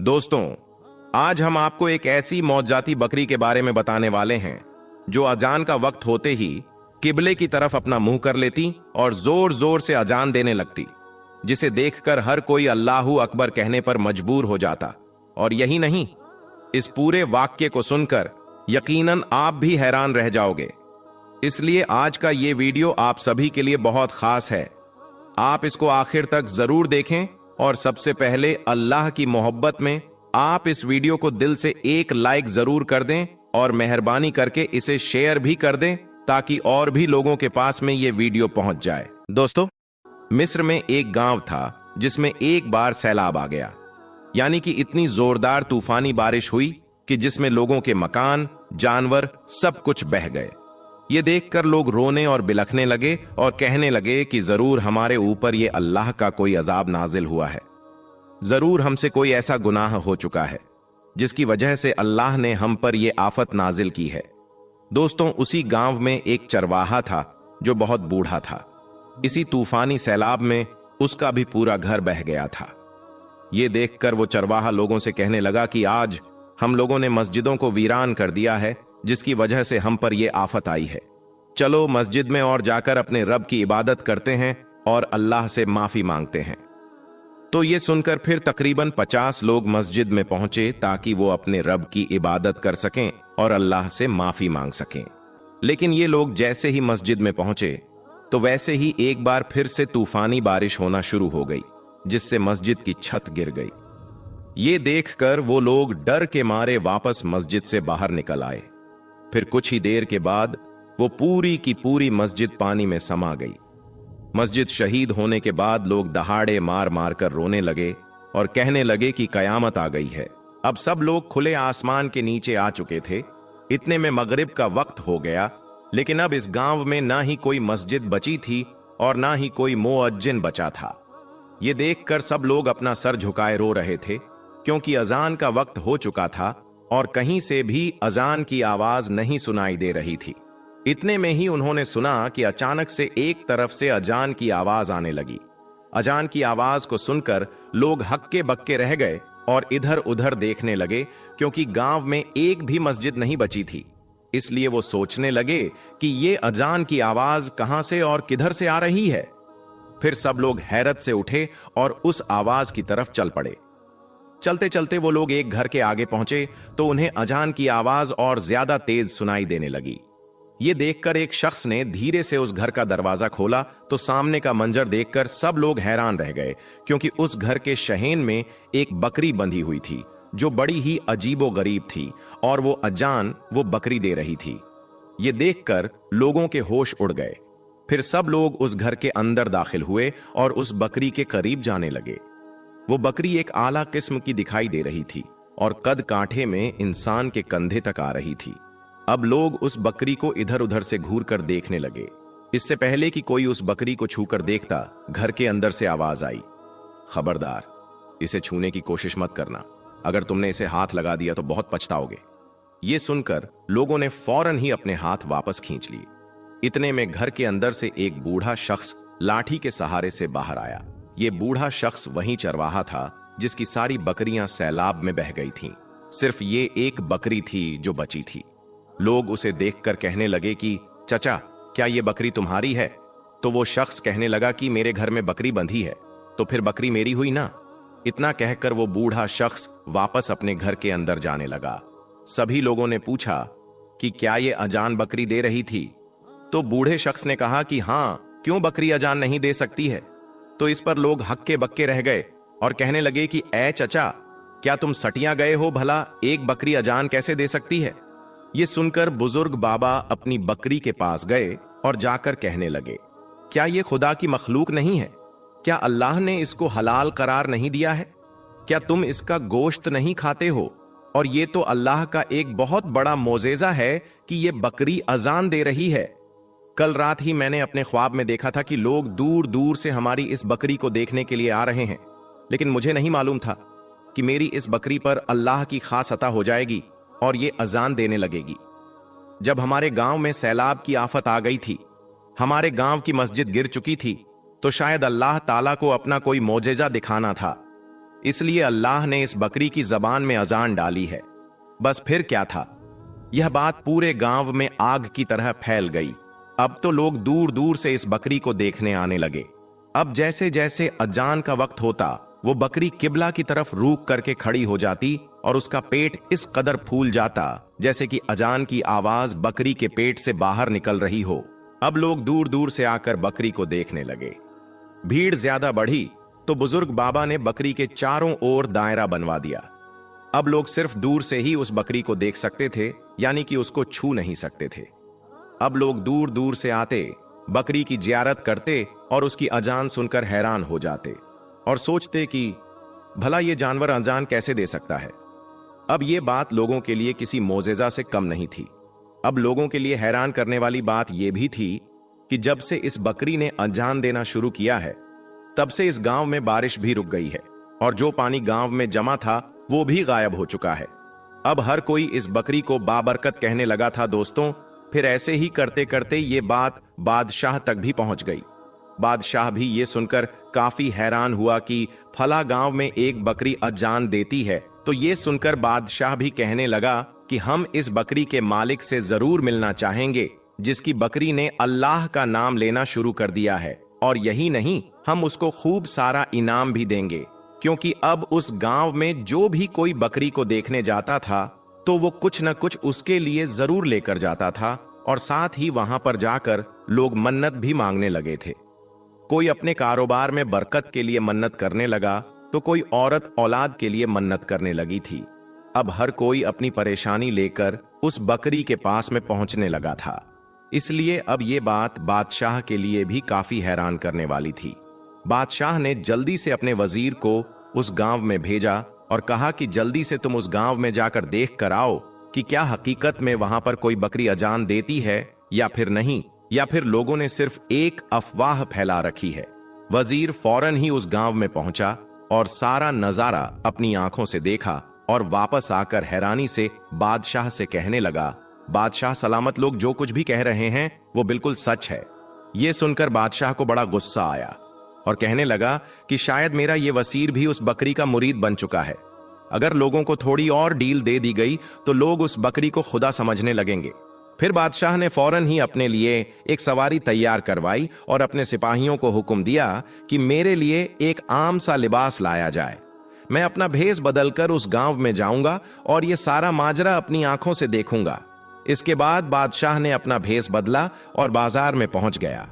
दोस्तों, आज हम आपको एक ऐसी मौतजाती बकरी के बारे में बताने वाले हैं जो अजान का वक्त होते ही किबले की तरफ अपना मुंह कर लेती और जोर जोर से अजान देने लगती, जिसे देखकर हर कोई अल्लाहू अकबर कहने पर मजबूर हो जाता। और यही नहीं, इस पूरे वाक्य को सुनकर यकीनन आप भी हैरान रह जाओगे। इसलिए आज का ये वीडियो आप सभी के लिए बहुत खास है। आप इसको आखिर तक जरूर देखें और सबसे पहले अल्लाह की मोहब्बत में आप इस वीडियो को दिल से एक लाइक जरूर कर दें और मेहरबानी करके इसे शेयर भी कर दें ताकि और भी लोगों के पास में ये वीडियो पहुंच जाए। दोस्तों, मिस्र में एक गांव था जिसमें एक बार सैलाब आ गया, यानी कि इतनी जोरदार तूफानी बारिश हुई कि जिसमें लोगों के मकान, जानवर सब कुछ बह गए। ये देखकर लोग रोने और बिलखने लगे और कहने लगे कि जरूर हमारे ऊपर ये अल्लाह का कोई अजाब नाजिल हुआ है, जरूर हमसे कोई ऐसा गुनाह हो चुका है जिसकी वजह से अल्लाह ने हम पर यह आफत नाजिल की है। दोस्तों, उसी गांव में एक चरवाहा था जो बहुत बूढ़ा था। इसी तूफानी सैलाब में उसका भी पूरा घर बह गया था। ये देखकर वो चरवाहा लोगों से कहने लगा कि आज हम लोगों ने मस्जिदों को वीरान कर दिया है, जिसकी वजह से हम पर यह आफत आई है। चलो मस्जिद में और जाकर अपने रब की इबादत करते हैं और अल्लाह से माफी मांगते हैं। तो ये सुनकर फिर तकरीबन 50 लोग मस्जिद में पहुंचे ताकि वो अपने रब की इबादत कर सकें और अल्लाह से माफी मांग सकें। लेकिन ये लोग जैसे ही मस्जिद में पहुंचे तो वैसे ही एक बार फिर से तूफानी बारिश होना शुरू हो गई, जिससे मस्जिद की छत गिर गई। ये देखकर वो लोग डर के मारे वापस मस्जिद से बाहर निकल आए। फिर कुछ ही देर के बाद वो पूरी की पूरी मस्जिद पानी में समा गई। मस्जिद शहीद होने के बाद लोग दहाड़े मार मार कर रोने लगे और कहने लगे कि कयामत आ गई है। अब सब लोग खुले आसमान के नीचे आ चुके थे। इतने में मगरिब का वक्त हो गया, लेकिन अब इस गांव में ना ही कोई मस्जिद बची थी और ना ही कोई मुअज्जिन बचा था। ये देखकर सब लोग अपना सर झुकाए रो रहे थे, क्योंकि अजान का वक्त हो चुका था और कहीं से भी अजान की आवाज नहीं सुनाई दे रही थी। इतने में ही उन्होंने सुना कि अचानक से एक तरफ से अजान की आवाज आने लगी। अजान की आवाज को सुनकर लोग हक्के बक्के रह गए और इधर उधर देखने लगे, क्योंकि गांव में एक भी मस्जिद नहीं बची थी। इसलिए वो सोचने लगे कि ये अजान की आवाज कहां से और किधर से आ रही है। फिर सब लोग हैरत से उठे और उस आवाज की तरफ चल पड़े। चलते चलते वो लोग एक घर के आगे पहुंचे तो उन्हें अजान की आवाज और ज्यादा तेज सुनाई देने लगी। ये देखकर एक शख्स ने धीरे से उस घर का दरवाजा खोला तो सामने का मंजर देखकर सब लोग हैरान रह गए, क्योंकि उस घर के शहेन में एक बकरी बंधी हुई थी जो बड़ी ही अजीबो गरीब थी और वो अजान वो बकरी दे रही थी। ये देखकर लोगों के होश उड़ गए। फिर सब लोग उस घर के अंदर दाखिल हुए और उस बकरी के करीब जाने लगे। वो बकरी एक आला किस्म की दिखाई दे रही थी और कद कांठे में इंसान के कंधे तक आ रही थी। अब लोग उस बकरी को इधर उधर से घूर कर देखने लगे। इससे पहले कि कोई उस बकरी को छूकर देखता, घर के अंदर से आवाज आई, खबरदार, इसे छूने की कोशिश मत करना। अगर तुमने इसे हाथ लगा दिया तो बहुत पछताओगे। ये सुनकर लोगों ने फौरन ही अपने हाथ वापस खींच लिए। इतने में घर के अंदर से एक बूढ़ा शख्स लाठी के सहारे से बाहर आया। ये बूढ़ा शख्स वही चरवाहा था जिसकी सारी बकरियां सैलाब में बह गई थीं। सिर्फ ये एक बकरी थी जो बची थी। लोग उसे देखकर कहने लगे कि चचा, क्या ये बकरी तुम्हारी है? तो वो शख्स कहने लगा कि मेरे घर में बकरी बंधी है, तो फिर बकरी मेरी हुई ना। इतना कहकर वो बूढ़ा शख्स वापस अपने घर के अंदर जाने लगा। सभी लोगों ने पूछा कि क्या ये अजान बकरी दे रही थी? तो बूढ़े शख्स ने कहा कि हां, क्यों बकरी अजान नहीं दे सकती है? तो इस पर लोग हक्के बक्के रह गए और कहने लगे कि ऐ चचा, क्या तुम सटिया गए हो? भला एक बकरी अजान कैसे दे सकती है? ये सुनकर बुजुर्ग बाबा अपनी बकरी के पास गए और जाकर कहने लगे, क्या ये खुदा की मखलूक नहीं है? क्या अल्लाह ने इसको हलाल करार नहीं दिया है? क्या तुम इसका गोश्त नहीं खाते हो? और ये तो अल्लाह का एक बहुत बड़ा मोजेजा है कि ये बकरी अजान दे रही है। कल रात ही मैंने अपने ख्वाब में देखा था कि लोग दूर दूर से हमारी इस बकरी को देखने के लिए आ रहे हैं, लेकिन मुझे नहीं मालूम था कि मेरी इस बकरी पर अल्लाह की खास अता हो जाएगी और ये अजान देने लगेगी। जब हमारे गांव में सैलाब की आफत आ गई थी, हमारे गांव की मस्जिद गिर चुकी थी, तो शायद अल्लाह ताला को अपना कोई मोजेजा दिखाना था। इसलिए अल्लाह ने इस बकरी की जबान में अजान डाली है। बस फिर क्या था, यह बात पूरे गांव में आग की तरह फैल गई। अब तो लोग दूर दूर से इस बकरी को देखने आने लगे। अब जैसे जैसे अजान का वक्त होता, वो बकरी किबला की तरफ रूख करके खड़ी हो जाती और उसका पेट इस कदर फूल जाता जैसे कि अजान की आवाज बकरी के पेट से बाहर निकल रही हो। अब लोग दूर दूर से आकर बकरी को देखने लगे। भीड़ ज्यादा बढ़ी तो बुजुर्ग बाबा ने बकरी के चारों ओर दायरा बनवा दिया। अब लोग सिर्फ दूर से ही उस बकरी को देख सकते थे, यानी कि उसको छू नहीं सकते थे। अब लोग दूर दूर से आते, बकरी की जियारत करते और उसकी अजान सुनकर हैरान हो जाते और सोचते कि भला ये जानवर अजान कैसे दे सकता है। अब ये बात लोगों के लिए किसी मोजेजा से कम नहीं थी। अब लोगों के लिए हैरान करने वाली बात यह भी थी कि जब से इस बकरी ने अजान देना शुरू किया है, तब से इस गांव में बारिश भी रुक गई है और जो पानी गांव में जमा था वो भी गायब हो चुका है। अब हर कोई इस बकरी को बाबरकत कहने लगा था। दोस्तों, फिर ऐसे ही करते करते ये बात बादशाह तक भी पहुंच गई। बादशाह भी ये सुनकर काफी हैरान हुआ कि फला गांव में एक बकरी अजान देती है। तो ये सुनकर बादशाह भी कहने लगा कि हम इस बकरी के मालिक से जरूर मिलना चाहेंगे, जिसकी बकरी ने अल्लाह का नाम लेना शुरू कर दिया है। और यही नहीं, हम उसको खूब सारा इनाम भी देंगे, क्योंकि अब उस गांव में जो भी कोई बकरी को देखने जाता था तो वो कुछ न कुछ उसके लिए जरूर लेकर जाता था। और साथ ही वहां पर जाकर लोग मन्नत भी मांगने लगे थे। कोई अपने कारोबार में बरकत के लिए मन्नत करने लगा तो कोई औरत औलाद के लिए मन्नत करने लगी थी। अब हर कोई अपनी परेशानी लेकर उस बकरी के पास में पहुंचने लगा था। इसलिए अब ये बात बादशाह के लिए भी काफी हैरान करने वाली थी। बादशाह ने जल्दी से अपने वजीर को उस गांव में भेजा और कहा कि जल्दी से तुम उस गांव में जाकर देख कर आओ कि क्या हकीकत में वहां पर कोई बकरी अजान देती है या फिर नहीं, या फिर लोगों ने सिर्फ एक अफवाह फैला रखी है। वजीर फौरन ही उस गांव में पहुंचा और सारा नजारा अपनी आंखों से देखा और वापस आकर हैरानी से बादशाह से कहने लगा, बादशाह सलामत, लोग जो कुछ भी कह रहे हैं वो बिल्कुल सच है। यह सुनकर बादशाह को बड़ा गुस्सा आया और कहने लगा कि शायद मेरा ये वजीर भी उस बकरी का मुरीद बन चुका है। अगर लोगों को थोड़ी और डील दे दी गई तो लोग उस बकरी को खुदा समझने लगेंगे। फिर बादशाह ने फौरन ही अपने लिए एक सवारी तैयार करवाई और अपने सिपाहियों को हुक्म दिया कि मेरे लिए एक आम सा लिबास लाया जाए। मैं अपना भेष बदलकर उस गांव में जाऊंगा और ये सारा माजरा अपनी आंखों से देखूंगा। इसके बाद बादशाह ने अपना भेष बदला और बाजार में पहुंच गया।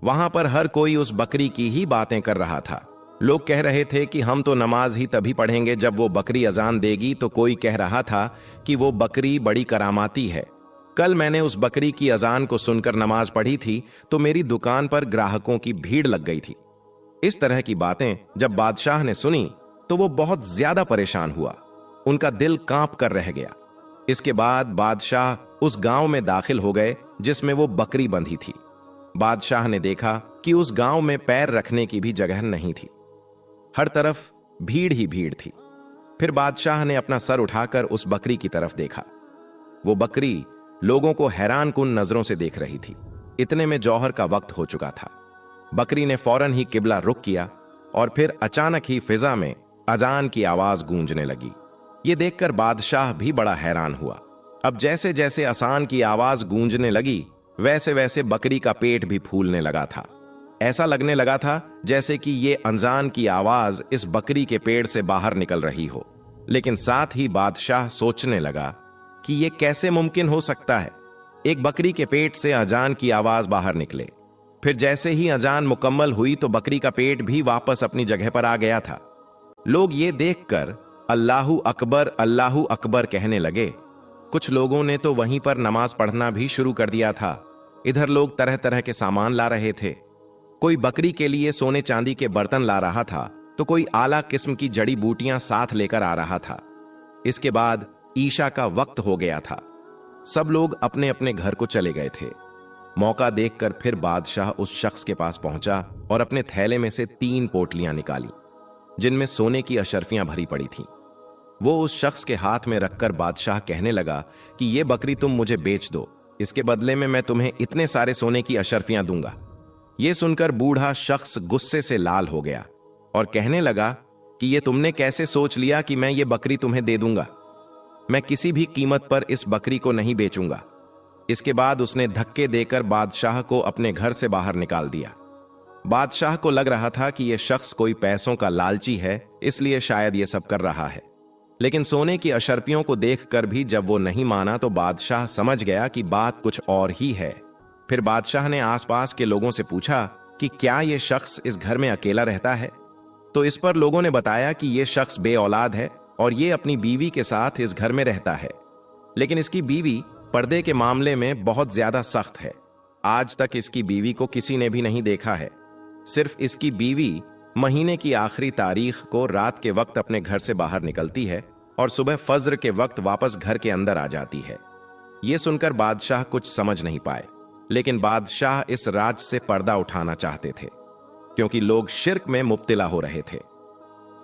वहां पर हर कोई उस बकरी की ही बातें कर रहा था। लोग कह रहे थे कि हम तो नमाज ही तभी पढ़ेंगे जब वो बकरी अजान देगी, तो कोई कह रहा था कि वो बकरी बड़ी करामाती है। कल मैंने उस बकरी की अजान को सुनकर नमाज पढ़ी थी तो मेरी दुकान पर ग्राहकों की भीड़ लग गई थी। इस तरह की बातें जब बादशाह ने सुनी तो वो बहुत ज्यादा परेशान हुआ। उनका दिल कांप कर रह गया। इसके बाद बादशाह उस गांव में दाखिल हो गए जिसमें वो बकरी बंधी थी। बादशाह ने देखा कि उस गांव में पैर रखने की भी जगह नहीं थी। हर तरफ भीड़ ही भीड़ थी। फिर बादशाह ने अपना सर उठाकर उस बकरी की तरफ देखा। वो बकरी लोगों को हैरान कुन नजरों से देख रही थी। इतने में जौहर का वक्त हो चुका था। बकरी ने फौरन ही किबला रुख किया और फिर अचानक ही फिजा में अजान की आवाज गूंजने लगी। ये देखकर बादशाह भी बड़ा हैरान हुआ। अब जैसे जैसे अजान की आवाज गूंजने लगी वैसे वैसे बकरी का पेट भी फूलने लगा था। ऐसा लगने लगा था जैसे कि ये अजान की आवाज इस बकरी के पेट से बाहर निकल रही हो। लेकिन साथ ही बादशाह सोचने लगा कि ये कैसे मुमकिन हो सकता है, एक बकरी के पेट से अजान की आवाज बाहर निकले। फिर जैसे ही अजान मुकम्मल हुई तो बकरी का पेट भी वापस अपनी जगह पर आ गया था। लोग ये देखकर अल्लाहू अकबर कहने लगे। कुछ लोगों ने तो वहीं पर नमाज पढ़ना भी शुरू कर दिया था। इधर लोग तरह तरह के सामान ला रहे थे। कोई बकरी के लिए सोने चांदी के बर्तन ला रहा था तो कोई आला किस्म की जड़ी बूटियां साथ लेकर आ रहा था। इसके बाद ईशा का वक्त हो गया था। सब लोग अपने अपने घर को चले गए थे। मौका देखकर फिर बादशाह उस शख्स के पास पहुंचा और अपने थैले में से 3 पोटलियां निकाली जिनमें सोने की अशर्फियां भरी पड़ी थीं। वो उस शख्स के हाथ में रखकर बादशाह कहने लगा कि ये बकरी तुम मुझे बेच दो, इसके बदले में मैं तुम्हें इतने सारे सोने की अशर्फियां दूंगा। यह सुनकर बूढ़ा शख्स गुस्से से लाल हो गया और कहने लगा कि ये तुमने कैसे सोच लिया कि मैं ये बकरी तुम्हें दे दूंगा? मैं किसी भी कीमत पर इस बकरी को नहीं बेचूंगा। इसके बाद उसने धक्के देकर बादशाह को अपने घर से बाहर निकाल दिया। बादशाह को लग रहा था कि यह शख्स कोई पैसों का लालची है, इसलिए शायद यह सब कर रहा है। लेकिन सोने की अशर्फियों को देखकर भी जब वो नहीं माना तो बादशाह समझ गया कि बात कुछ और ही है। फिर बादशाह ने आसपास के लोगों से पूछा कि क्या यह शख्स इस घर में अकेला रहता है? तो इस पर लोगों ने बताया कि यह शख्स बे औलाद है और ये अपनी बीवी के साथ इस घर में रहता है। लेकिन इसकी बीवी पर्दे के मामले में बहुत ज्यादा सख्त है। आज तक इसकी बीवी को किसी ने भी नहीं देखा है। सिर्फ इसकी बीवी महीने की आखिरी तारीख को रात के वक्त अपने घर से बाहर निकलती है और सुबह फज्र के वक्त वापस घर के अंदर आ जाती है। यह सुनकर बादशाह कुछ समझ नहीं पाए, लेकिन बादशाह इस राज से पर्दा उठाना चाहते थे, क्योंकि लोग शिर्क में मुब्तिला हो रहे थे।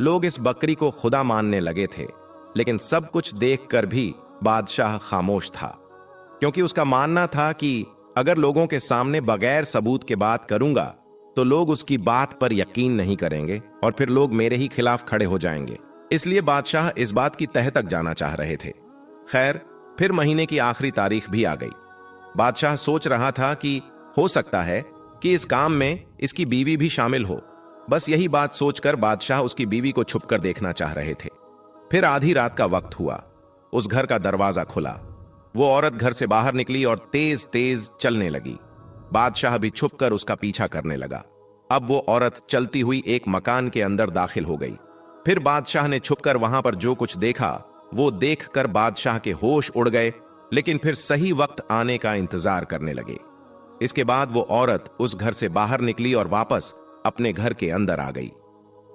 लोग इस बकरी को खुदा मानने लगे थे, लेकिन सब कुछ देखकर भी बादशाह खामोश था, क्योंकि उसका मानना था कि अगर लोगों के सामने बगैर सबूत के बात करूंगा तो लोग उसकी बात पर यकीन नहीं करेंगे और फिर लोग मेरे ही खिलाफ खड़े हो जाएंगे। इसलिए बादशाह इस बात की तह तक जाना चाह रहे थे। खैर, फिर महीने की आखिरी तारीख भी आ गई। बादशाह सोच रहा था कि हो सकता है कि इस काम में इसकी बीवी भी शामिल हो। बस यही बात सोचकर बादशाह उसकी बीवी को छुपकर देखना चाह रहे थे। फिर आधी रात का वक्त हुआ। उस घर का दरवाजा खुला। वो औरत घर से बाहर निकली और तेज तेज चलने लगी। बादशाह भी छुपकर उसका पीछा करने लगा। अब वो औरत चलती हुई एक मकान के अंदर दाखिल हो गई। फिर बादशाह ने छुपकर वहां पर जो कुछ देखा वो देखकर बादशाह के होश उड़ गए, लेकिन फिर सही वक्त आने का इंतजार करने लगे। इसके बाद वो औरत उस घर से बाहर निकली और वापस अपने घर के अंदर आ गई।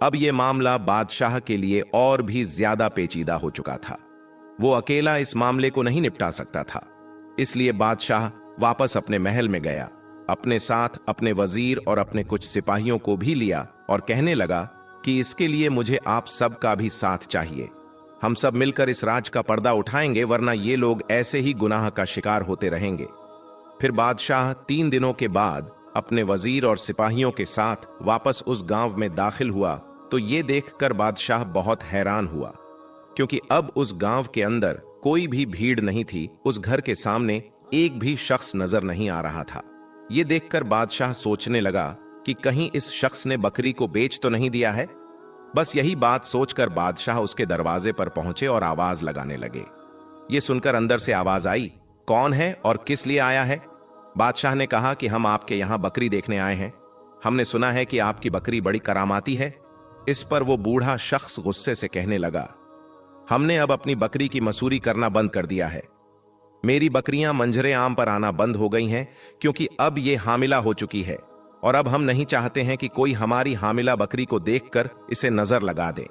अब ये मामला बादशाह के लिए और भी ज्यादा पेचीदा हो चुका था। वो अकेला इस मामले को नहीं निपटा सकता था, इसलिए बादशाह वापस अपने महल में गया। अपने साथ अपने वजीर और अपने कुछ सिपाहियों को भी लिया और कहने लगा कि इसके लिए मुझे आप सब का भी साथ चाहिए। हम सब मिलकर इस राज का पर्दा उठाएंगे, वरना ये लोग ऐसे ही गुनाह का शिकार होते रहेंगे। फिर बादशाह 3 दिनों के बाद अपने वजीर और सिपाहियों के साथ वापस उस गांव में दाखिल हुआ तो ये देखकर बादशाह बहुत हैरान हुआ, क्योंकि अब उस गांव के अंदर कोई भी भीड़ नहीं थी। उस घर के सामने एक भी शख्स नजर नहीं आ रहा था। ये देखकर बादशाह सोचने लगा कि कहीं इस शख्स ने बकरी को बेच तो नहीं दिया है। बस यही बात सोचकर बादशाह उसके दरवाजे पर पहुंचे और आवाज लगाने लगे। ये सुनकर अंदर से आवाज आई, कौन है और किस लिए आया है? बादशाह ने कहा कि हम आपके यहां बकरी देखने आए हैं। हमने सुना है कि आपकी बकरी बड़ी करामाती है। इस पर वो बूढ़ा शख्स गुस्से से कहने लगा, हमने अब अपनी बकरी की मसूरी करना बंद कर दिया है। मेरी बकरियां मंजरे आम पर आना बंद हो गई हैं, क्योंकि अब ये हामिला हो चुकी है और अब हम नहीं चाहते हैं कि कोई हमारी हामिला बकरी को देखकर इसे नजर लगा दे।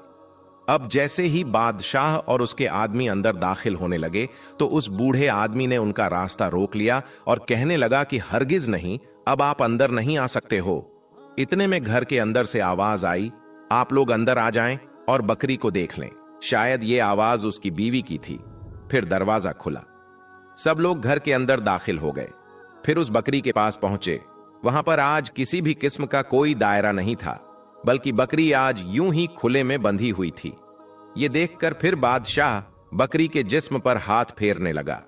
अब जैसे ही बादशाह और उसके आदमी अंदर दाखिल होने लगे तो उस बूढ़े आदमी ने उनका रास्ता रोक लिया और कहने लगा कि हरगिज नहीं, अब आप अंदर नहीं आ सकते हो। इतने में घर के अंदर से आवाज आई, आप लोग अंदर आ जाएं और बकरी को देख लें। शायद ये आवाज उसकी बीवी की थी। फिर दरवाजा खुला। सब लोग घर के अंदर दाखिल हो गए। फिर उस बकरी के पास पहुंचे। वहां पर आज किसी भी किस्म का कोई दायरा नहीं था, बल्कि बकरी आज यूं ही खुले में बंधी हुई थी। ये देखकर फिर बादशाह बकरी के जिस्म पर हाथ फेरने लगा।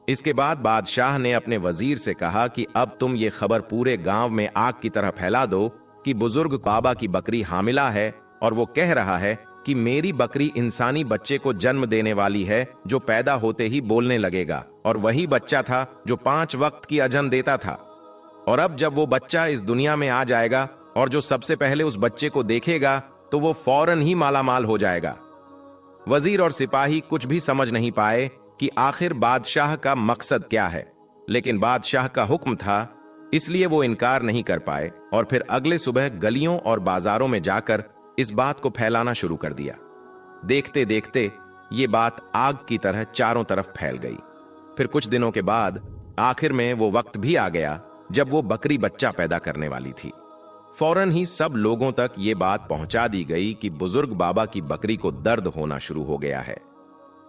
इसके बाद बादशाह ने अपने वजीर से कहा कि अब तुम ये खबर पूरे गांव में आग की तरह फैला दो कि बुजुर्ग बाबा की बकरी हामिला है और वो कह रहा है कि मेरी बकरी इंसानी बच्चे को जन्म देने वाली है, जो पैदा होते ही बोलने लगेगा, और वही बच्चा था जो 5 वक्त की अजन देता था। और अब जब वो बच्चा इस दुनिया में आ जाएगा और जो सबसे पहले उस बच्चे को देखेगा तो वो फौरन ही मालामाल हो जाएगा। वजीर और सिपाही कुछ भी समझ नहीं पाए कि आखिर बादशाह का मकसद क्या है, लेकिन बादशाह का हुक्म था, इसलिए वो इनकार नहीं कर पाए और फिर अगले सुबह गलियों और बाजारों में जाकर इस बात को फैलाना शुरू कर दिया। देखते देखते ये बात आग की तरह चारों तरफ फैल गई। फिर कुछ दिनों के बाद आखिर में वो वक्त भी आ गया जब वो बकरी बच्चा पैदा करने वाली थी। फौरन ही सब लोगों तक ये बात पहुंचा दी गई कि बुजुर्ग बाबा की बकरी को दर्द होना शुरू हो गया है।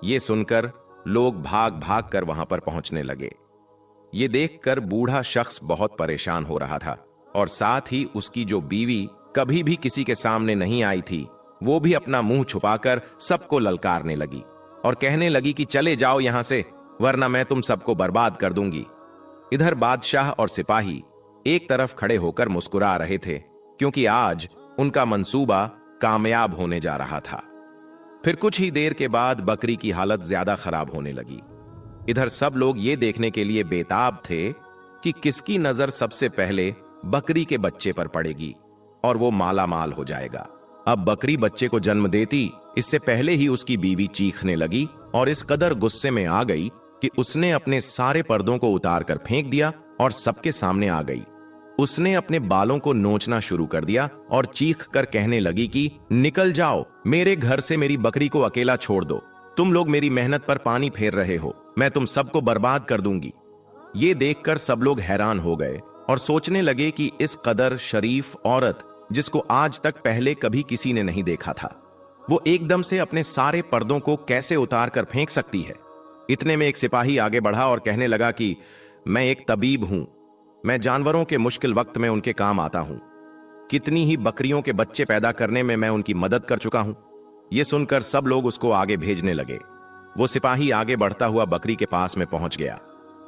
ये सुनकर लोग भाग भाग कर वहां पर पहुंचने लगे। ये देखकर बूढ़ा शख्स बहुत परेशान हो रहा था और साथ ही उसकी जो बीवी कभी भी किसी के सामने नहीं आई थी, वो भी अपना मुंह छुपाकर सबको ललकारने लगी और कहने लगी कि चले जाओ यहां से, वरना मैं तुम सबको बर्बाद कर दूंगी। इधर बादशाह और सिपाही एक तरफ खड़े होकर मुस्कुरा रहे थे, क्योंकि आज उनका मंसूबा कामयाब होने जा रहा था। फिर कुछ ही देर के बाद बकरी की हालत ज्यादा खराब होने लगी। इधर सब लोग ये देखने के लिए बेताब थे कि किसकी नजर सबसे पहले बकरी के बच्चे पर पड़ेगी और वो माला माल हो जाएगा। अब बकरी बच्चे को जन्म देती इससे पहले ही उसकी बीवी चीखने लगी और इस कदर गुस्से में आ गई कि उसने अपने सारे पर्दों को उतार कर फेंक दिया और सबके सामने आ गई। उसने अपने बालों को नोचना शुरू कर दिया और चीख कर कहने लगी कि निकल जाओ, मेरे घर से मेरी बकरी को अकेला छोड़ दो। तुम लोग मेरी मेहनत पर पानी फेर रहे हो, मैं तुम सबको बर्बाद कर दूंगी। ये देखकर सब लोग हैरान हो गए और सोचने लगे कि इस कदर शरीफ औरत, जिसको आज तक पहले कभी किसी ने नहीं देखा था, वो एकदम से अपने सारे पर्दों को कैसे उतार कर फेंक सकती है। इतने में एक सिपाही आगे बढ़ा और कहने लगा कि मैं एक तबीब हूं, मैं जानवरों के मुश्किल वक्त में उनके काम आता हूं। कितनी ही बकरियों के बच्चे पैदा करने में मैं उनकी मदद कर चुका हूं। यह सुनकर सब लोग उसको आगे भेजने लगे। वो सिपाही आगे बढ़ता हुआ बकरी के पास में पहुंच गया।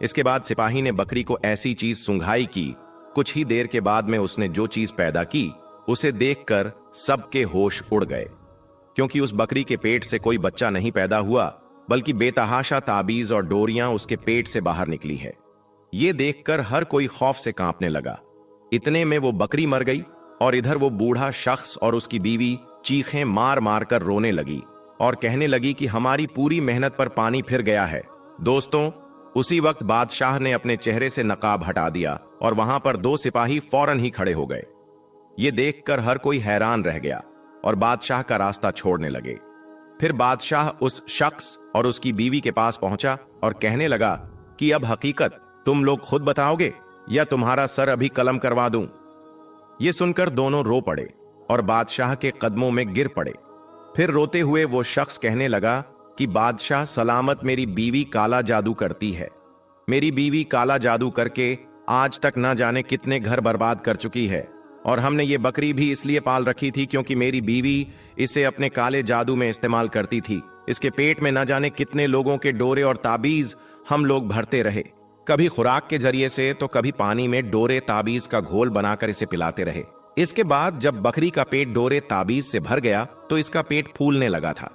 इसके बाद सिपाही ने बकरी को ऐसी चीज सुंघाई कि कुछ ही देर के बाद में उसने जो चीज पैदा की उसे देखकर सबके होश उड़ गए, क्योंकि उस बकरी के पेट से कोई बच्चा नहीं पैदा हुआ, बल्कि बेतहाशा ताबीज और डोरियां उसके पेट से बाहर निकली है। ये देखकर हर कोई खौफ से कांपने लगा। इतने में वो बकरी मर गई और इधर वो बूढ़ा शख्स और उसकी बीवी चीखें मार मार कर रोने लगी और कहने लगी कि हमारी पूरी मेहनत पर पानी फिर गया है। दोस्तों, उसी वक्त बादशाह ने अपने चेहरे से नकाब हटा दिया और वहां पर दो सिपाही फौरन ही खड़े हो गए। ये देखकर हर कोई हैरान रह गया और बादशाह का रास्ता छोड़ने लगे। फिर बादशाह उस शख्स और उसकी बीवी के पास पहुंचा और कहने लगा कि अब हकीकत तुम लोग खुद बताओगे या तुम्हारा सर अभी कलम करवा दूं। ये सुनकर दोनों रो पड़े और बादशाह के कदमों में गिर पड़े। फिर रोते हुए वो शख्स कहने लगा कि बादशाह सलामत, मेरी बीवी काला जादू करती है। मेरी बीवी काला जादू करके आज तक ना जाने कितने घर बर्बाद कर चुकी है, और हमने ये बकरी भी इसलिए पाल रखी थी क्योंकि मेरी बीवी इसे अपने काले जादू में इस्तेमाल करती थी। इसके पेट में ना जाने कितने लोगों के डोरे और ताबीज हम लोग भरते रहे, कभी खुराक के जरिए से तो कभी पानी में डोरे ताबीज का घोल बनाकर इसे पिलाते रहे। इसके बाद जब बकरी का पेट डोरे ताबीज से भर गया तो इसका पेट फूलने लगा था।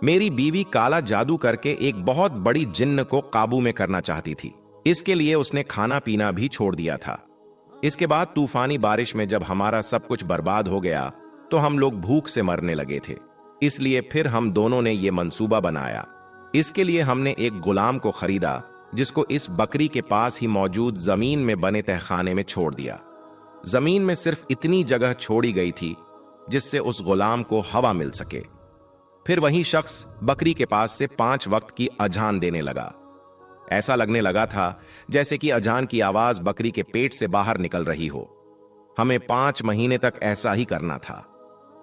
मेरी बीवी काला जादू करके एक बहुत बड़ी जिन्न को काबू में करना चाहती थी। इसके लिए उसने खाना पीना भी छोड़ दिया था। इसके बाद तूफानी बारिश में जब हमारा सब कुछ बर्बाद हो गया तो हम लोग भूख से मरने लगे थे। इसलिए फिर हम दोनों ने यह मंसूबा बनाया। इसके लिए हमने एक गुलाम को खरीदा, जिसको इस बकरी के पास ही मौजूद जमीन में बने तहखाने में छोड़ दिया। जमीन में सिर्फ इतनी जगह छोड़ी गई थी जिससे उस गुलाम को हवा मिल सके। फिर वही शख्स बकरी के पास से 5 वक्त की अजान देने लगा। ऐसा लगने लगा था जैसे कि अजान की आवाज बकरी के पेट से बाहर निकल रही हो। हमें 5 महीने तक ऐसा ही करना था।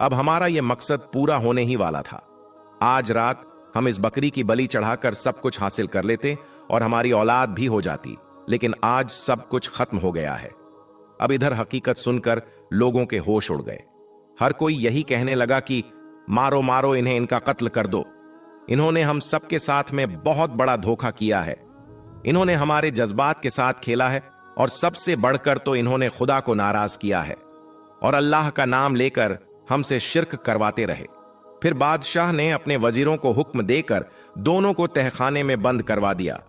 अब हमारा यह मकसद पूरा होने ही वाला था। आज रात हम इस बकरी की बलि चढ़ाकर सब कुछ हासिल कर लेते और हमारी औलाद भी हो जाती, लेकिन आज सब कुछ खत्म हो गया है। अब इधर हकीकत सुनकर लोगों के होश उड़ गए। हर कोई यही कहने लगा कि मारो मारो इन्हें, इनका कत्ल कर दो। इन्होंने हम सबके साथ में बहुत बड़ा धोखा किया है। इन्होंने हमारे जज्बात के साथ खेला है और सबसे बढ़कर तो इन्होंने खुदा को नाराज किया है और अल्लाह का नाम लेकर हमसे शिर्क करवाते रहे। फिर बादशाह ने अपने वजीरों को हुक्म देकर दोनों को तहखाने में बंद करवा दिया।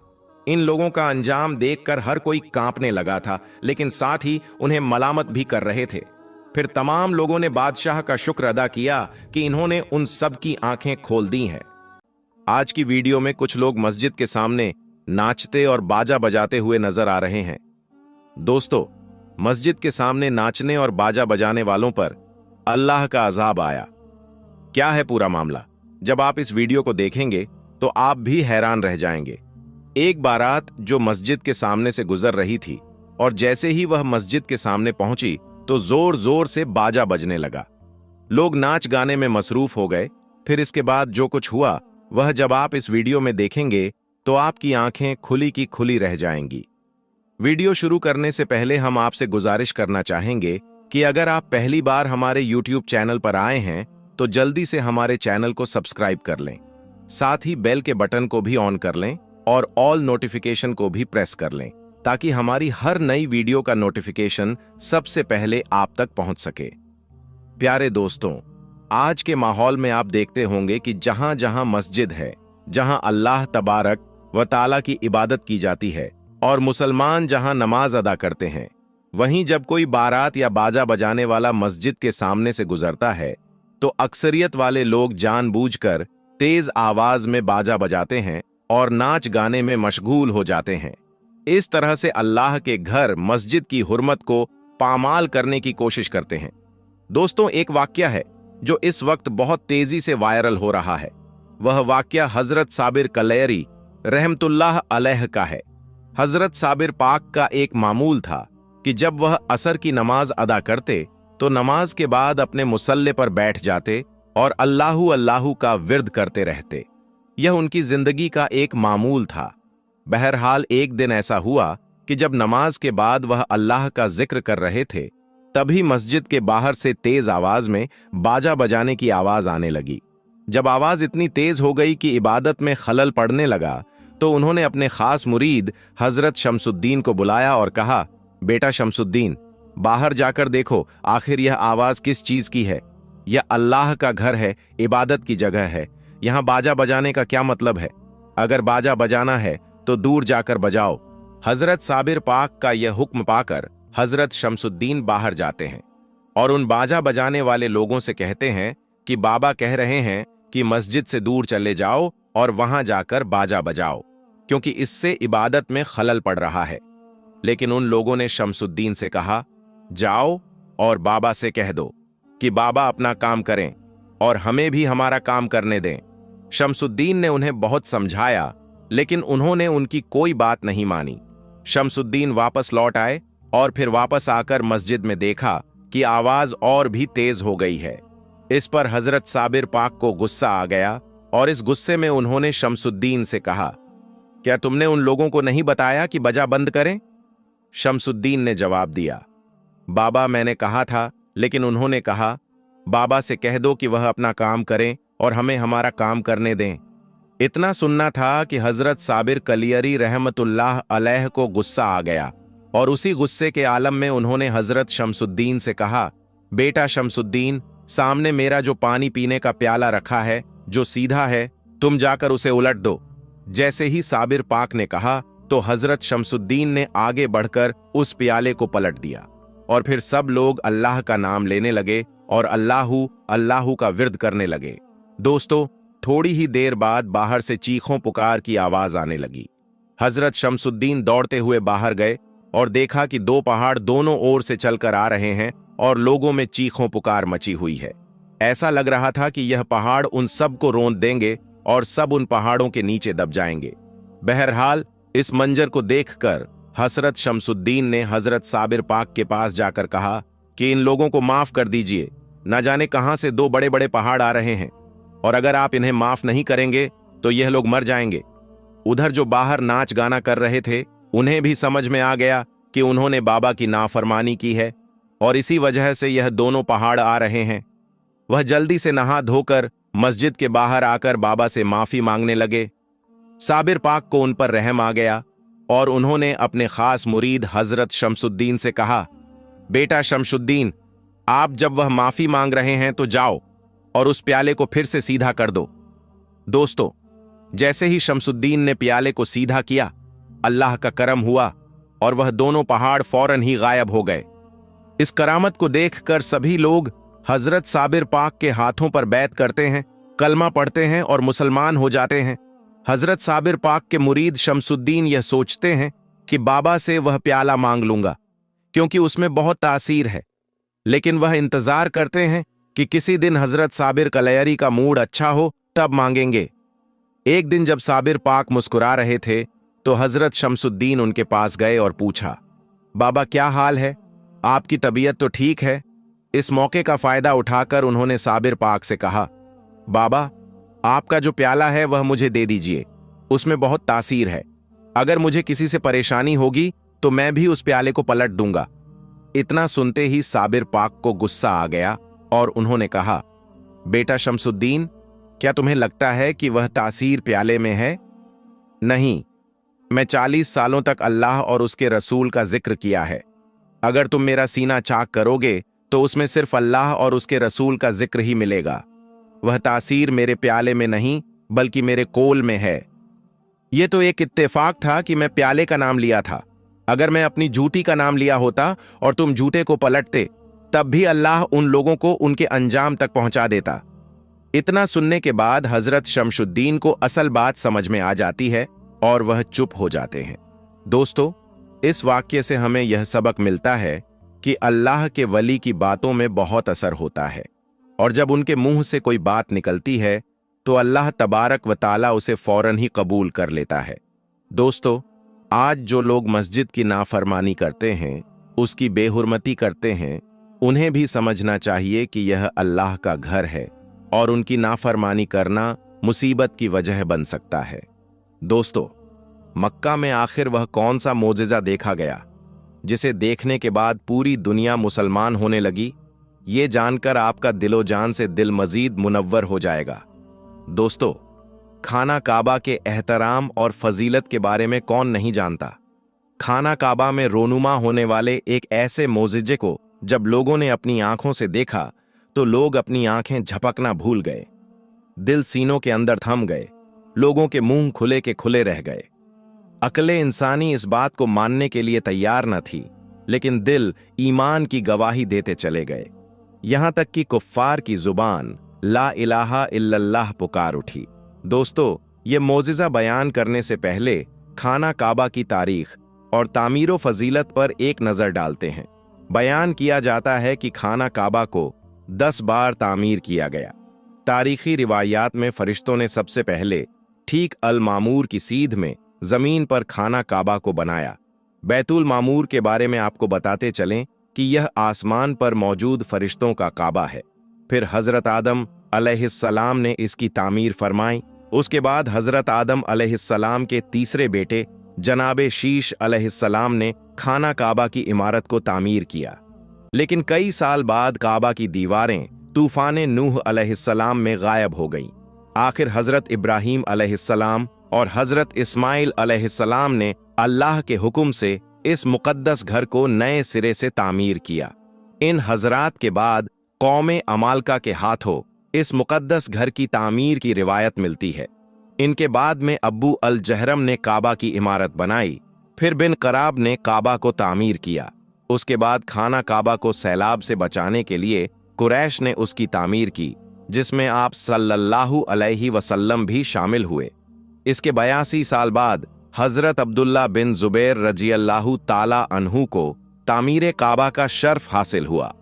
इन लोगों का अंजाम देखकर हर कोई कांपने लगा था, लेकिन साथ ही उन्हें मलामत भी कर रहे थे। फिर तमाम लोगों ने बादशाह का शुक्र अदा किया कि इन्होंने उन सब की आंखें खोल दी हैं। आज की वीडियो में कुछ लोग मस्जिद के सामने नाचते और बाजा बजाते हुए नजर आ रहे हैं। दोस्तों, मस्जिद के सामने नाचने और बाजा बजाने वालों पर अल्लाह का अजाब आया। क्या है पूरा मामला? जब आप इस वीडियो को देखेंगे तो आप भी हैरान रह जाएंगे। एक बारात जो मस्जिद के सामने से गुजर रही थी और जैसे ही वह मस्जिद के सामने पहुंची तो जोर जोर से बाजा बजने लगा। लोग नाच गाने में मसरूफ हो गए। फिर इसके बाद जो कुछ हुआ वह जब आप इस वीडियो में देखेंगे तो आपकी आंखें खुली की खुली रह जाएंगी। वीडियो शुरू करने से पहले हम आपसे गुजारिश करना चाहेंगे कि अगर आप पहली बार हमारे YouTube चैनल पर आए हैं तो जल्दी से हमारे चैनल को सब्सक्राइब कर लें, साथ ही बेल के बटन को भी ऑन कर लें और ऑल नोटिफिकेशन को भी प्रेस कर लें, ताकि हमारी हर नई वीडियो का नोटिफिकेशन सबसे पहले आप तक पहुंच सके। प्यारे दोस्तों, आज के माहौल में आप देखते होंगे कि जहां जहां मस्जिद है, जहां अल्लाह तबारक व ताला की इबादत की जाती है और मुसलमान जहां नमाज अदा करते हैं, वहीं जब कोई बारात या बाजा बजाने वाला मस्जिद के सामने से गुजरता है तो अक्सरियत वाले लोग जानबूझकर तेज आवाज में बाजा बजाते हैं और नाच गाने में मशगूल हो जाते हैं। इस तरह से अल्लाह के घर मस्जिद की हुर्मत को पामाल करने की कोशिश करते हैं। दोस्तों, एक वाकया है जो इस वक्त बहुत तेजी से वायरल हो रहा है। वह वाकया हजरत साबिर कलयरी रहमतुल्लाह अलैह का है। हजरत साबिर पाक का एक मामूल था कि जब वह असर की नमाज अदा करते तो नमाज के बाद अपने मुसल्ले पर बैठ जाते और अल्लाहु अल्लाहु का विर्द करते रहते। यह उनकी जिंदगी का एक मामूल था। बहरहाल एक दिन ऐसा हुआ कि जब नमाज के बाद वह अल्लाह का जिक्र कर रहे थे, तभी मस्जिद के बाहर से तेज आवाज में बाजा बजाने की आवाज आने लगी। जब आवाज इतनी तेज हो गई कि इबादत में खलल पड़ने लगा, तो उन्होंने अपने खास मुरीद हजरत शमसुद्दीन को बुलाया और कहा, बेटा शमसुद्दीन, बाहर जाकर देखो आखिर यह आवाज किस चीज की है। यह अल्लाह का घर है, इबादत की जगह है। यहां बाजा बजाने का क्या मतलब है? अगर बाजा बजाना है तो दूर जाकर बजाओ। हजरत साबिर पाक का यह हुक्म पाकर हजरत शमसुद्दीन बाहर जाते हैं और उन बाजा बजाने वाले लोगों से कहते हैं कि बाबा कह रहे हैं कि मस्जिद से दूर चले जाओ और वहां जाकर बाजा बजाओ, क्योंकि इससे इबादत में खलल पड़ रहा है। लेकिन उन लोगों ने शमसुद्दीन से कहा, जाओ और बाबा से कह दो कि बाबा अपना काम करें और हमें भी हमारा काम करने दें। शमसुद्दीन ने उन्हें बहुत समझाया, लेकिन उन्होंने उनकी कोई बात नहीं मानी। शमसुद्दीन वापस लौट आए और फिर वापस आकर मस्जिद में देखा कि आवाज और भी तेज हो गई है। इस पर हजरत साबिर पाक को गुस्सा आ गया और इस गुस्से में उन्होंने शमसुद्दीन से कहा, क्या तुमने उन लोगों को नहीं बताया कि बजा बंद करें? शमसुद्दीन ने जवाब दिया, बाबा मैंने कहा था, लेकिन उन्होंने कहा बाबा से कह दो कि वह अपना काम करें और हमें हमारा काम करने दें। इतना सुनना था कि हजरत साबिर कलियरी रहमतुल्लाह अलैह को गुस्सा आ गया और उसी गुस्से के आलम में उन्होंने हजरत शमसुद्दीन से कहा, बेटा शमसुद्दीन, सामने मेरा जो पानी पीने का प्याला रखा है जो सीधा है, तुम जाकर उसे उलट दो। जैसे ही साबिर पाक ने कहा तो हजरत शमसुद्दीन ने आगे बढ़कर उस प्याले को पलट दिया और फिर सब लोग अल्लाह का नाम लेने लगे और अल्लाहू अल्लाहू का विर्द करने लगे। दोस्तों, थोड़ी ही देर बाद बाहर से चीखों पुकार की आवाज आने लगी। हजरत शमसुद्दीन दौड़ते हुए बाहर गए और देखा कि दो पहाड़ दोनों ओर से चलकर आ रहे हैं और लोगों में चीखों पुकार मची हुई है। ऐसा लग रहा था कि यह पहाड़ उन सब को रौंद देंगे और सब उन पहाड़ों के नीचे दब जाएंगे। बहरहाल इस मंजर को देखकर हजरत शमसुद्दीन ने हजरत साबिर पाक के पास जाकर कहा कि इन लोगों को माफ कर दीजिए, न जाने कहां से दो बड़े बड़े पहाड़ आ रहे हैं और अगर आप इन्हें माफ नहीं करेंगे तो यह लोग मर जाएंगे। उधर जो बाहर नाच गाना कर रहे थे, उन्हें भी समझ में आ गया कि उन्होंने बाबा की नाफरमानी की है और इसी वजह से यह दोनों पहाड़ आ रहे हैं। वह जल्दी से नहा धोकर मस्जिद के बाहर आकर बाबा से माफी मांगने लगे। साबिर पाक को उन पर रहम आ गया और उन्होंने अपने खास मुरीद हजरत शमसुद्दीन से कहा, बेटा शमसुद्दीन, आप जब वह माफी मांग रहे हैं तो जाओ और उस प्याले को फिर से सीधा कर दो। दोस्तों, जैसे ही शमसुद्दीन ने प्याले को सीधा किया, अल्लाह का करम हुआ और वह दोनों पहाड़ फौरन ही गायब हो गए। इस करामत को देखकर सभी लोग हजरत साबिर पाक के हाथों पर बैत करते हैं, कलमा पढ़ते हैं और मुसलमान हो जाते हैं। हजरत साबिर पाक के मुरीद शमसुद्दीन यह सोचते हैं कि बाबा से वह प्याला मांग लूंगा क्योंकि उसमें बहुत तासीर है, लेकिन वह इंतजार करते हैं कि किसी दिन हजरत साबिर कलयरी का मूड अच्छा हो तब मांगेंगे। एक दिन जब साबिर पाक मुस्कुरा रहे थे तो हजरत शमसुद्दीन उनके पास गए और पूछा, बाबा क्या हाल है, आपकी तबीयत तो ठीक है? इस मौके का फायदा उठाकर उन्होंने साबिर पाक से कहा, बाबा आपका जो प्याला है वह मुझे दे दीजिए, उसमें बहुत तासीर है। अगर मुझे किसी से परेशानी होगी तो मैं भी उस प्याले को पलट दूंगा। इतना सुनते ही साबिर पाक को गुस्सा आ गया और उन्होंने कहा, बेटा शमसुद्दीन, क्या तुम्हें लगता है कि वह तासीर प्याले में है? नहीं, मैं 40 सालों तक अल्लाह और उसके रसूल का जिक्र किया है। अगर तुम मेरा सीना चाक करोगे तो उसमें सिर्फ अल्लाह और उसके रसूल का जिक्र ही मिलेगा। वह तासीर मेरे प्याले में नहीं बल्कि मेरे कोल में है। यह तो एक इत्तेफाक था कि मैं प्याले का नाम लिया था। अगर मैं अपनी जूती का नाम लिया होता और तुम जूते को पलटते, तब भी अल्लाह उन लोगों को उनके अंजाम तक पहुंचा देता। इतना सुनने के बाद हजरत शमशुद्दीन को असल बात समझ में आ जाती है और वह चुप हो जाते हैं। दोस्तों, इस वाक्य से हमें यह सबक मिलता है कि अल्लाह के वली की बातों में बहुत असर होता है, और जब उनके मुंह से कोई बात निकलती है तो अल्लाह तबारक व ताला उसे फौरन ही कबूल कर लेता है। दोस्तों, आज जो लोग मस्जिद की नाफरमानी करते हैं, उसकी बेहुरमती करते हैं, उन्हें भी समझना चाहिए कि यह अल्लाह का घर है और उनकी नाफरमानी करना मुसीबत की वजह बन सकता है। दोस्तों, मक्का में आखिर वह कौन सा मोजिज़ा देखा गया जिसे देखने के बाद पूरी दुनिया मुसलमान होने लगी? ये जानकर आपका दिलो जान से दिल मजीद मुनव्वर हो जाएगा। दोस्तों, खाना काबा के एहतराम और फजीलत के बारे में कौन नहीं जानता। खाना काबा में रोनुमा होने वाले एक ऐसे मोजिज़े को जब लोगों ने अपनी आंखों से देखा तो लोग अपनी आंखें झपकना भूल गए, दिल सीनों के अंदर थम गए, लोगों के मुंह खुले के खुले रह गए। अक्ले इंसानी इस बात को मानने के लिए तैयार न थी, लेकिन दिल ईमान की गवाही देते चले गए। यहां तक कि कुफ्फार की जुबान ला इलाहा इल्लल्लाह पुकार उठी। दोस्तों, ये मोजिज़ा बयान करने से पहले खाना काबा की तारीख और तामीर फजीलत पर एक नज़र डालते हैं। बयान किया जाता है कि खाना काबा को 10 बार तामीर किया गया। तारीखी रिवायात में फरिश्तों ने सबसे पहले ठीक अल मामूर की सीध में जमीन पर खाना काबा को बनाया। बैतुल मामूर के बारे में आपको बताते चलें कि यह आसमान पर मौजूद फरिश्तों का काबा है। फिर हजरत आदम अलैहिस्सलाम ने इसकी तामीर फरमाई। उसके बाद हजरत आदम अलैहिस्सलाम के तीसरे बेटे जनाबे शीश अलैहिस्सलाम ने खाना काबा की इमारत को तामीर किया। लेकिन कई साल बाद काबा की दीवारें तूफान नूह अलैहिस्सलाम में गायब हो गईं। आखिर हजरत इब्राहीम अलैहिस्सलाम और हजरत इस्माइल अलैहिस्सलाम ने अल्लाह के हुक्म से इस मुकद्दस घर को नए सिरे से तामीर किया। इन हजरात के बाद कौमे अमालका के हाथों इस मुकद्दस घर की तामीर की रिवायत मिलती है। इनके बाद में अब्बू अल जहरम ने काबा की इमारत बनाई। फिर बिन कराब ने काबा को तामीर किया। उसके बाद खाना काबा को सैलाब से बचाने के लिए कुरैश ने उसकी तामीर की, जिसमें आप सल्लल्लाहु अलैहि वसल्लम भी शामिल हुए। इसके 82 साल बाद हजरत अब्दुल्ला बिन जुबैर रजियल्लाहु ताला अन्हु को तामीर काबा का शर्फ हासिल हुआ।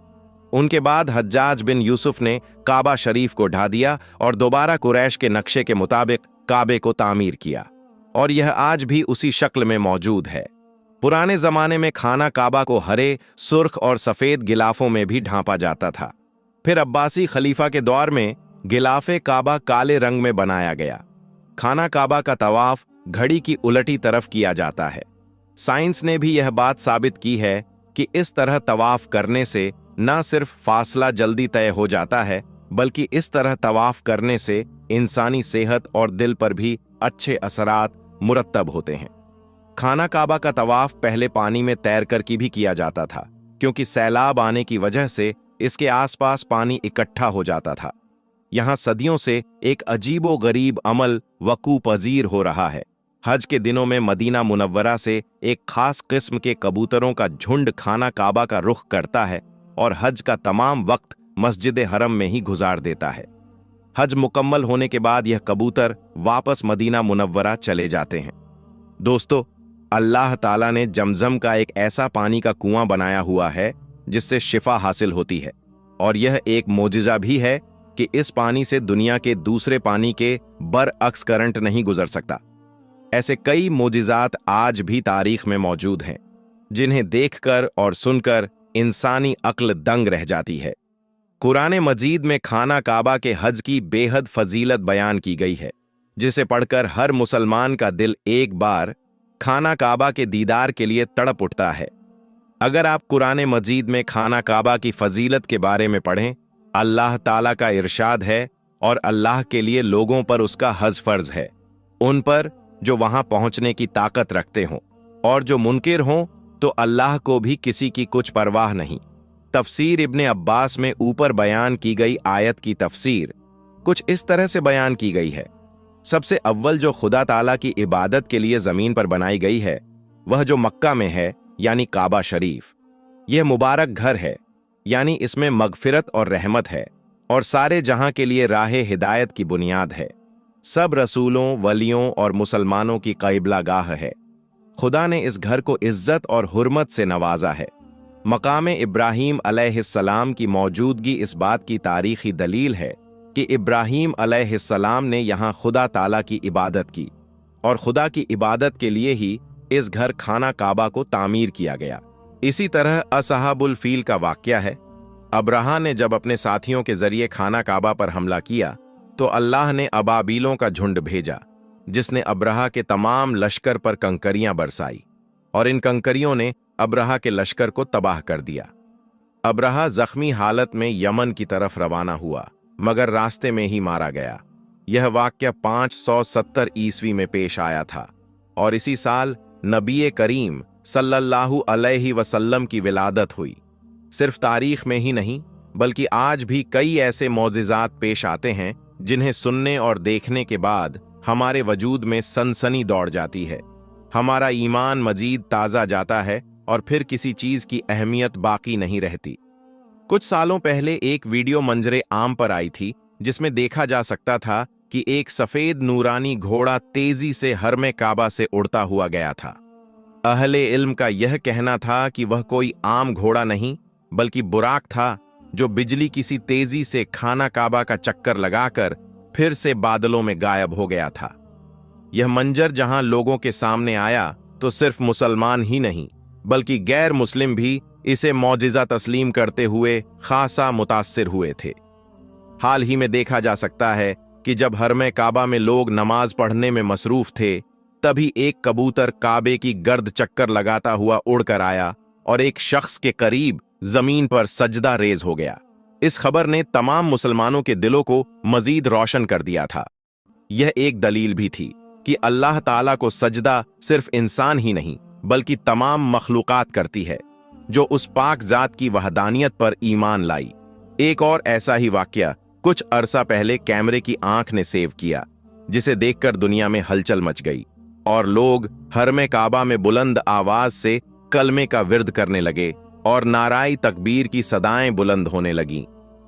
उनके बाद हज्जाज बिन यूसुफ ने काबा शरीफ को ढा दिया और दोबारा कुरैश के नक्शे के मुताबिक काबे को तामीर किया, और यह आज भी उसी शक्ल में मौजूद है। पुराने जमाने में खाना काबा को हरे, सुर्ख और सफेद गिलाफों में भी ढांपा जाता था। फिर अब्बासी खलीफा के दौर में गिलाफे काबा काले रंग में बनाया गया। खाना काबा का तवाफ घड़ी की उलटी तरफ किया जाता है। साइंस ने भी यह बात साबित की है कि इस तरह तवाफ करने से न सिर्फ फासला जल्दी तय हो जाता है, बल्कि इस तरह तवाफ करने से इंसानी सेहत और दिल पर भी अच्छे असरात मुरत्तब होते हैं। खाना काबा का तवाफ पहले पानी में तैरकर की भी किया जाता था, क्योंकि सैलाब आने की वजह से इसके आसपास पानी इकट्ठा हो जाता था। यहां सदियों से एक अजीबो गरीब अमल वकू पजीर हो रहा है। हज के दिनों में मदीना मुनव्वरा से एक खास किस्म के कबूतरों का झुंड खाना काबा का रुख करता है और हज का तमाम वक्त मस्जिद हरम में ही गुजार देता है। हज मुकम्मल होने के बाद यह कबूतर वापस मदीना मुनव्वरा चले जाते हैं। दोस्तों, अल्लाह ताला ने जमजम का एक ऐसा पानी का कुआं बनाया हुआ है जिससे शिफा हासिल होती है, और यह एक मोजिज़ा भी है कि इस पानी से दुनिया के दूसरे पानी के बरअक्स करंट नहीं गुजर सकता। ऐसे कई मोजिज़ात आज भी तारीख में मौजूद हैं, जिन्हें देखकर और सुनकर इंसानी अक्ल दंग रह जाती है। कुरान मजीद में खाना काबा के हज की बेहद फजीलत बयान की गई है, जिसे पढ़कर हर मुसलमान का दिल एक बार खाना काबा के दीदार के लिए तड़प उठता है। अगर आप कुरान मजीद में खाना काबा की फजीलत के बारे में पढ़ें, अल्लाह ताला का इरशाद है और अल्लाह के लिए लोगों पर उसका हज फर्ज है, उन पर जो वहां पहुंचने की ताकत रखते हों, और जो मुनकिर हों तो अल्लाह को भी किसी की कुछ परवाह नहीं। तफसीर इब्ने अब्बास में ऊपर बयान की गई आयत की तफसीर कुछ इस तरह से बयान की गई है। सबसे अव्वल जो खुदा ताला की इबादत के लिए जमीन पर बनाई गई है वह जो मक्का में है, यानी काबा शरीफ। यह मुबारक घर है, यानी इसमें मगफिरत और रहमत है और सारे जहां के लिए राह हिदायत की बुनियाद है। सब रसूलों, वलियों और मुसलमानों की क़िबला गाह है। खुदा ने इस घर को इज्जत और हुर्मत से नवाजा है। मकाम इब्राहीम अलैहिस्सलाम की मौजूदगी इस बात की तारीखी दलील है कि इब्राहीम अलैहिस्सलाम ने यहाँ खुदा ताला की इबादत की और खुदा की इबादत के लिए ही इस घर खाना काबा को तामीर किया गया। इसी तरह असहाबुल फील का वाक़या है। अब्राहा ने जब अपने साथियों के जरिए खाना काबा पर हमला किया तो अल्लाह ने अबाबीलों का झुंड भेजा, जिसने अब्राहा के तमाम लश्कर पर कंकरियां बरसाई और इन कंकरियों ने अब्राहा के लश्कर को तबाह कर दिया। अब्राहा जख्मी हालत में यमन की तरफ रवाना हुआ, मगर रास्ते में ही मारा गया। यह वाक़या 570 ईस्वी में पेश आया था और इसी साल नबी करीम सल्लल्लाहु अलैहि वसल्लम की विलादत हुई। सिर्फ तारीख में ही नहीं बल्कि आज भी कई ऐसे मौजिज़ात पेश आते हैं जिन्हें सुनने और देखने के बाद हमारे वजूद में सनसनी दौड़ जाती है। हमारा ईमान मजीद ताज़ा जाता है और फिर किसी चीज़ की अहमियत बाकी नहीं रहती। कुछ सालों पहले एक वीडियो मंजरे आम पर आई थी जिसमें देखा जा सकता था कि एक सफ़ेद नूरानी घोड़ा तेज़ी से हरमे काबा से उड़ता हुआ गया था। अहले इल्म का यह कहना था कि वह कोई आम घोड़ा नहीं बल्कि बुराक था, जो बिजली किसी तेजी से खाना काबा का चक्कर लगाकर फिर से बादलों में गायब हो गया था। यह मंजर जहां लोगों के सामने आया तो सिर्फ मुसलमान ही नहीं बल्कि गैर मुस्लिम भी इसे मौजिज़ा तस्लीम करते हुए खासा मुतासिर हुए थे। हाल ही में देखा जा सकता है कि जब हरमे काबा में लोग नमाज पढ़ने में मसरूफ थे, तभी एक कबूतर काबे की गर्द चक्कर लगाता हुआ उड़कर आया और एक शख्स के करीब जमीन पर सजदा रेज हो गया। इस खबर ने तमाम मुसलमानों के दिलों को मजीद रोशन कर दिया था। यह एक दलील भी थी कि अल्लाह ताला को सजदा सिर्फ इंसान ही नहीं बल्कि तमाम मखलूकात करती है, जो उस पाक जात की वहदानियत पर ईमान लाई। एक और ऐसा ही वाकया कुछ अरसा पहले कैमरे की आंख ने सेव किया, जिसे देखकर दुनिया में हलचल मच गई और लोग हरमे काबा में बुलंद आवाज से कलमे का विर्द करने लगे और नाराई तकबीर की सदाएं बुलंद होने लगीं।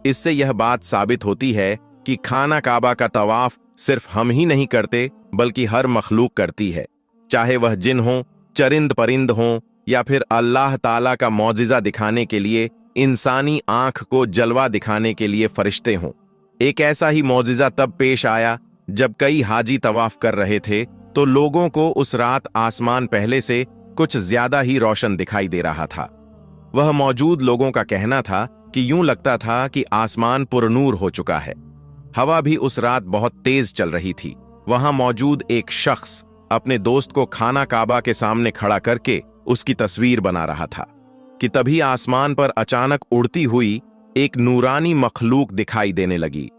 इससे यह बात साबित होती है कि खाना काबा का तवाफ सिर्फ हम ही नहीं करते बल्कि हर मखलूक करती है, चाहे वह जिन हों, चरिंद परिंद हों या फिर अल्लाह ताला का मौजिज़ा दिखाने के लिए इंसानी आंख को जलवा दिखाने के लिए फरिश्ते हों। एक ऐसा ही मौजिज़ा तब पेश आया जब कई हाजी तवाफ कर रहे थे तो लोगों को उस रात आसमान पहले से कुछ ज्यादा ही रोशन दिखाई दे रहा था। वह मौजूद लोगों का कहना था कि यूं लगता था कि आसमान पुरनूर हो चुका है। हवा भी उस रात बहुत तेज चल रही थी। वहां मौजूद एक शख्स अपने दोस्त को खाना काबा के सामने खड़ा करके उसकी तस्वीर बना रहा था कि तभी आसमान पर अचानक उड़ती हुई एक नूरानी मखलूक दिखाई देने लगी।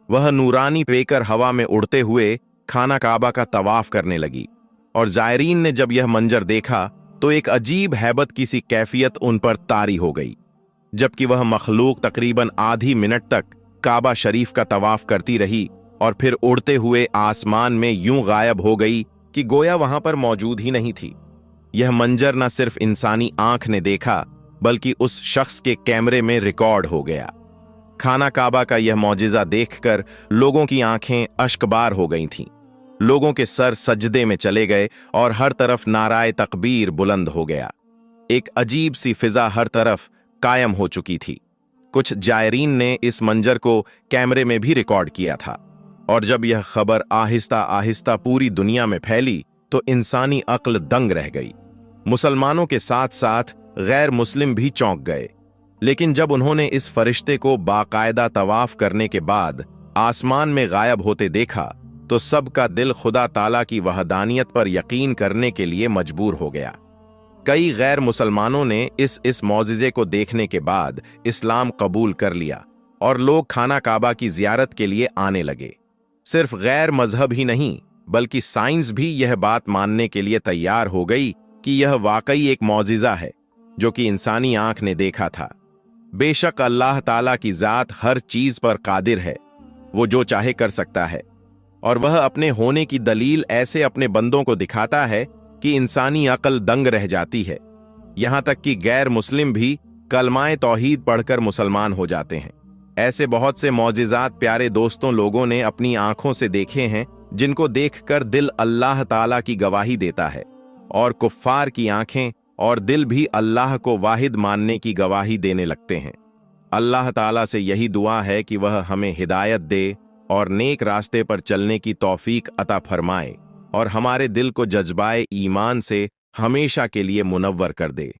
वह नूरानी पेकर हवा में उड़ते हुए खाना काबा का तवाफ करने लगी और जायरीन ने जब यह मंजर देखा तो एक अजीब हैबत की सी कैफियत उन पर तारी हो गई। जबकि वह मखलूक तकरीबन आधी मिनट तक काबा शरीफ का तवाफ करती रही और फिर उड़ते हुए आसमान में यूं गायब हो गई कि गोया वहां पर मौजूद ही नहीं थी। यह मंजर न सिर्फ इंसानी आंख ने देखा बल्कि उस शख्स के कैमरे में रिकॉर्ड हो गया। खाना काबा का यह मौजिज़ा देखकर लोगों की आंखें अश्कबार हो गई थीं। लोगों के सर सजदे में चले गए और हर तरफ नाराए तकबीर बुलंद हो गया। एक अजीब सी फिजा हर तरफ कायम हो चुकी थी। कुछ जायरीन ने इस मंजर को कैमरे में भी रिकॉर्ड किया था और जब यह खबर आहिस्ता आहिस्ता पूरी दुनिया में फैली तो इंसानी अक्ल दंग रह गई। मुसलमानों के साथ साथ गैर मुस्लिम भी चौंक गए। लेकिन जब उन्होंने इस फरिश्ते को बाकायदा तवाफ करने के बाद आसमान में गायब होते देखा तो सबका दिल खुदा ताला की वहदानियत पर यकीन करने के लिए मजबूर हो गया। कई गैर मुसलमानों ने इस मौजिज़े को देखने के बाद इस्लाम कबूल कर लिया और लोग खाना काबा की जियारत के लिए आने लगे। सिर्फ गैर मजहब ही नहीं बल्कि साइंस भी यह बात मानने के लिए तैयार हो गई कि यह वाकई एक मौजिज़ा है जो कि इंसानी आंख ने देखा था। बेशक अल्लाह ताला की जात हर चीज पर कादिर है, वो जो चाहे कर सकता है, और वह अपने होने की दलील ऐसे अपने बंदों को दिखाता है कि इंसानी अक्ल दंग रह जाती है। यहां तक कि गैर मुस्लिम भी कलमाए तौहीद पढ़कर मुसलमान हो जाते हैं। ऐसे बहुत से मौजिज़ात प्यारे दोस्तों लोगों ने अपनी आंखों से देखे हैं, जिनको देखकर दिल अल्लाह ताला की गवाही देता है, और कुफ्फार की आंखें और दिल भी अल्लाह को वाहिद मानने की गवाही देने लगते हैं। अल्लाह ताला से यही दुआ है कि वह हमें हिदायत दे और नेक रास्ते पर चलने की तौफीक अता फरमाए और हमारे दिल को जज्बाए ईमान से हमेशा के लिए मुनव्वर कर दे।